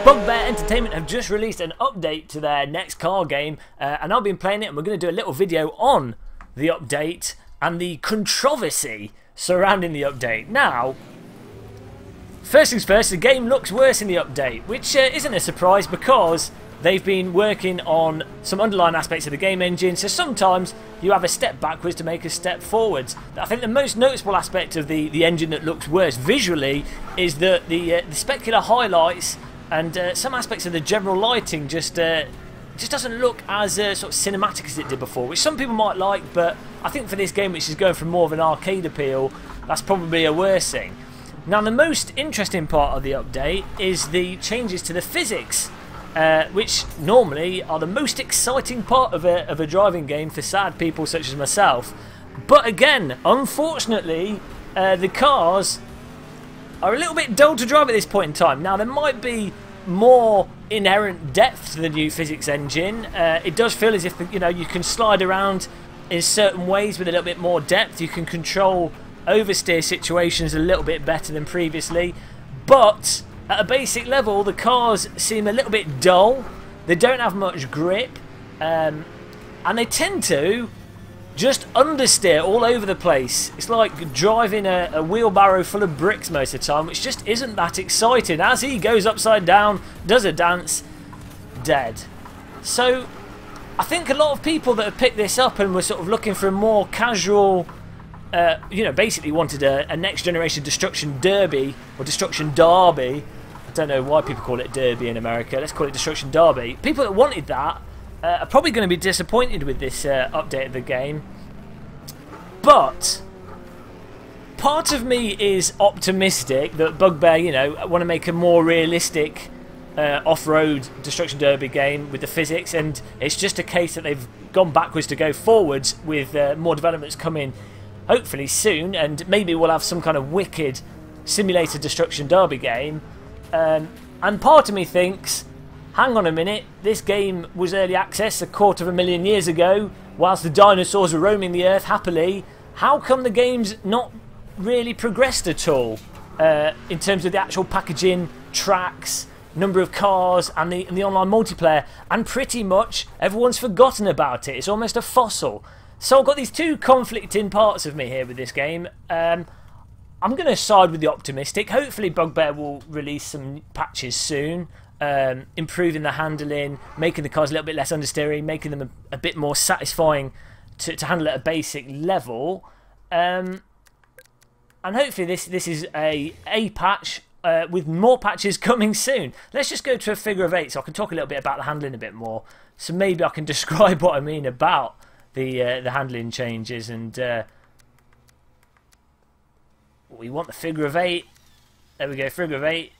Bugbear Entertainment have just released an update to their next car game, and I've been playing it, and we're going to do a little video on the update and the controversy surrounding the update. Now, first things first, the game looks worse in the update, which isn't a surprise because they've been working on some underlying aspects of the game engine, so sometimes you have a step backwards to make a step forwards. I think the most noticeable aspect of the engine that looks worse visually is that the specular highlights and some aspects of the general lighting just doesn't look as sort of cinematic as it did before, which some people might like, but I think for this game, which is going for more of an arcade appeal, that's probably a worse thing. Now, the most interesting part of the update is the changes to the physics, which normally are the most exciting part of a driving game for sad people such as myself. But again, unfortunately, the cars are a little bit dull to drive at this point in time. Now, there might be more inherent depth to the new physics engine. It does feel as if you can slide around in certain ways with a little bit more depth. You can control oversteer situations a little bit better than previously, but at a basic level the cars seem a little bit dull. They don't have much grip, and they tend to just understeer all over the place. It's like driving a wheelbarrow full of bricks most of the time, which just isn't that exciting. As he goes upside down, does a dance, dead. So I think a lot of people that have picked this up and were sort of looking for a more casual, basically wanted a next generation Destruction Derby or Destruction Derby. I don't know why people call it Derby in America. Let's call it Destruction Derby. People that wanted that are probably going to be disappointed with this update of the game. But part of me is optimistic that Bugbear, want to make a more realistic off-road Destruction Derby game with the physics, and it's just a case that they've gone backwards to go forwards with more developments coming hopefully soon, and maybe we'll have some kind of wicked simulator Destruction Derby game. And part of me thinks, hang on a minute, this game was early access 250,000 years ago whilst the dinosaurs were roaming the earth happily. How come the game's not really progressed at all in terms of the actual packaging, tracks, number of cars and the online multiplayer, and pretty much everyone's forgotten about it. It's almost a fossil. So I've got these two conflicting parts of me here with this game. I'm going to side with the optimistic. Hopefully Bugbear will release some patches soon, improving the handling, making the cars a little bit less understeering, making them a bit more satisfying to handle at a basic level. And hopefully this is a patch with more patches coming soon. Let's just go to a figure of 8 so I can talk a little bit about the handling a bit more. So maybe I can describe what I mean about the handling changes. And we want the figure of 8. There we go, figure of 8.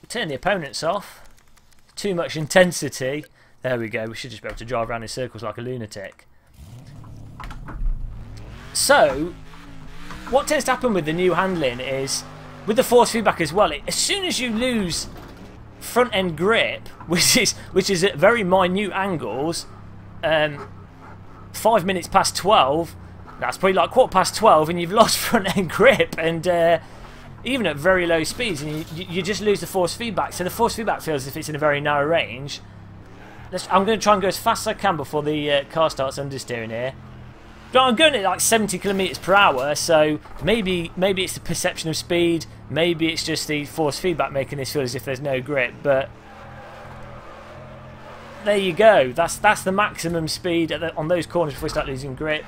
Turn the opponents off. Too much intensity. There we go. We should just be able to drive around in circles like a lunatic. So, what tends to happen with the new handling is, with the force feedback as well, as soon as you lose front end grip, which is at very minute angles, 5 minutes past 12, that's probably like 12:15, and you've lost front end grip, and even at very low speeds, and you just lose the force feedback. So the force feedback feels as if it's in a very narrow range. I'm going to try and go as fast as I can before the car starts understeering here. But I'm going at like 70 kilometers per hour, so maybe it's the perception of speed, maybe it's just the force feedback making this feel as if there's no grip. But there you go. That's the maximum speed on those corners before we start losing grip.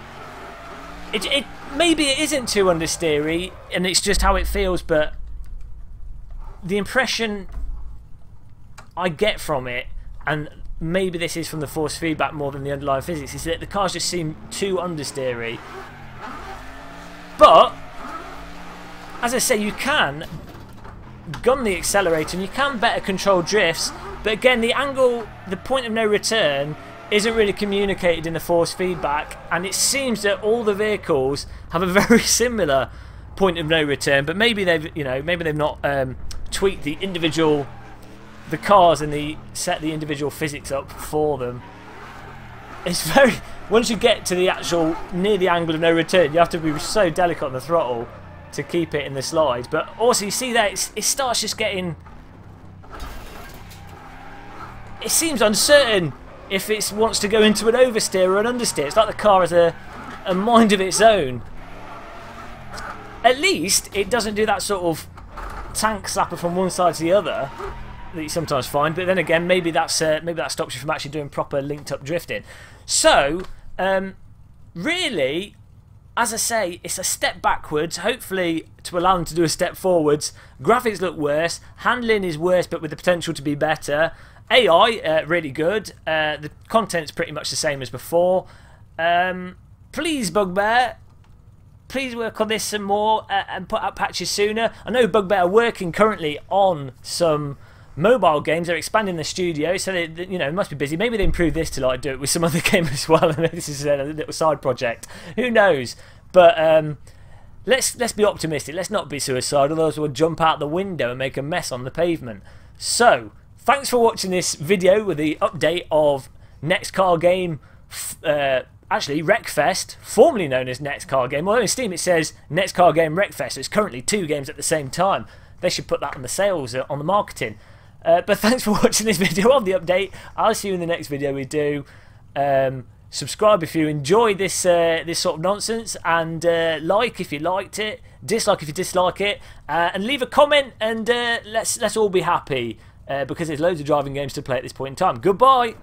Maybe it isn't too understeery, and it's just how it feels, but the impression I get from it, and maybe this is from the force feedback more than the underlying physics, is that the cars just seem too understeery. But as I say, you can gun the accelerator and you can better control drifts, but again, the angle, the point of no return, isn't really communicated in the force feedback, and it seems that all the vehicles have a very similar point of no return, but maybe they've not tweaked the cars and set the individual physics up for them. It's very, once you get to the actual near the angle of no return, you have to be so delicate on the throttle to keep it in the slide. But also you see that it starts just getting it seems uncertain if it wants to go into an oversteer or an understeer. It's like the car has a mind of its own. At least it doesn't do that sort of tank slapper from one side to the other that you sometimes find. But then again, maybe that stops you from actually doing proper linked up drifting. So really, as I say, it's a step backwards, hopefully to allow them to do a step forwards. Graphics look worse, handling is worse but with the potential to be better. AI, really good. The content's pretty much the same as before. Please, Bugbear, please work on this some more and put out patches sooner. I know Bugbear are working currently on some mobile games. They're expanding the studio, so they you know, must be busy. Maybe they improve this to like do it with some other game as well. I know this is a little side project. Who knows? But let's be optimistic. Let's not be suicidal, otherwise we'll jump out the window and make a mess on the pavement. So thanks for watching this video with the update of Next Car Game. Actually, Wreckfest, formerly known as Next Car Game. Although in Steam it says Next Car Game Wreckfest. So it's currently 2 games at the same time. They should put that on the sales, on the marketing. But thanks for watching this video of the update. I'll see you in the next video we do. Subscribe if you enjoy this this sort of nonsense, and like if you liked it, dislike if you dislike it, and leave a comment, and let's all be happy because there's loads of driving games to play at this point in time. Goodbye.